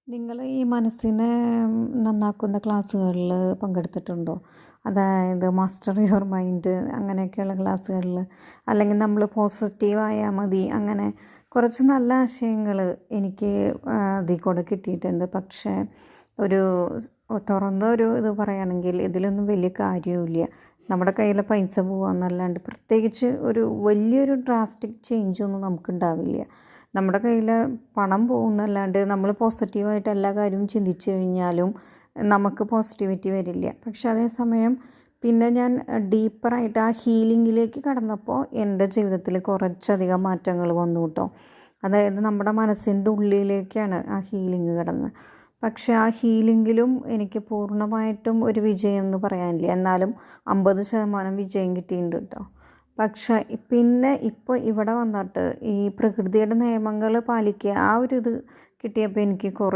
നിങ്ങൾ ഈ മനസ്സിനെ നന്നാക്കുന്ന ക്ലാസ്സുകളിൽ പങ്കെടുത്തിട്ടുണ്ടോ? അതായത് മാസ്റ്റർ യുവർ മൈൻഡ് അങ്ങനെയൊക്കെയുള്ള ക്ലാസ്സുകളിൽ, അല്ലെങ്കിൽ നമ്മൾ പോസിറ്റീവായാൽ മതി, അങ്ങനെ കുറച്ച് നല്ല ആശയങ്ങൾ എനിക്ക് അതിൽ കൂടെ കിട്ടിയിട്ടുണ്ട്. പക്ഷേ ഒരു തുറന്ന ഒരു ഇത് പറയുകയാണെങ്കിൽ ഇതിലൊന്നും വലിയ കാര്യവുമില്ല. നമ്മുടെ കയ്യിലെ പൈസ പോകാമെന്നല്ലാണ്ട് പ്രത്യേകിച്ച് ഒരു വലിയൊരു ഡ്രാസ്റ്റിക് ചേഞ്ചൊന്നും നമുക്കുണ്ടാവില്ല. നമ്മുടെ കയ്യിൽ പണം പോകുന്നല്ലാണ്ട് നമ്മൾ പോസിറ്റീവായിട്ട് എല്ലാ കാര്യവും ചിന്തിച്ചു കഴിഞ്ഞാലും നമുക്ക് പോസിറ്റിവിറ്റി വരില്ല. പക്ഷെ അതേസമയം പിന്നെ ഞാൻ ഡീപ്പറായിട്ട് ആ ഹീലിങ്ങിലേക്ക് കടന്നപ്പോൾ എൻ്റെ ജീവിതത്തിൽ കുറച്ചധികം മാറ്റങ്ങൾ വന്നു കേട്ടോ. അതായത് നമ്മുടെ മനസ്സിൻ്റെ ഉള്ളിലേക്കാണ് ആ ഹീലിങ് കടന്നത്. പക്ഷേ ആ ഹീലിങ്ങിലും എനിക്ക് പൂർണ്ണമായിട്ടും ഒരു വിജയം എന്ന് പറയാനില്ല. എന്നാലും 50% വിജയം കിട്ടിയിട്ടുണ്ട് കേട്ടോ. പക്ഷേ പിന്നെ ഇപ്പോൾ ഇവിടെ വന്നിട്ട് ഈ പ്രകൃതിയുടെ നിയമങ്ങൾ പാലിക്കുക ആ ഒരു ഇത് കിട്ടിയപ്പോൾ എനിക്ക് കുറേ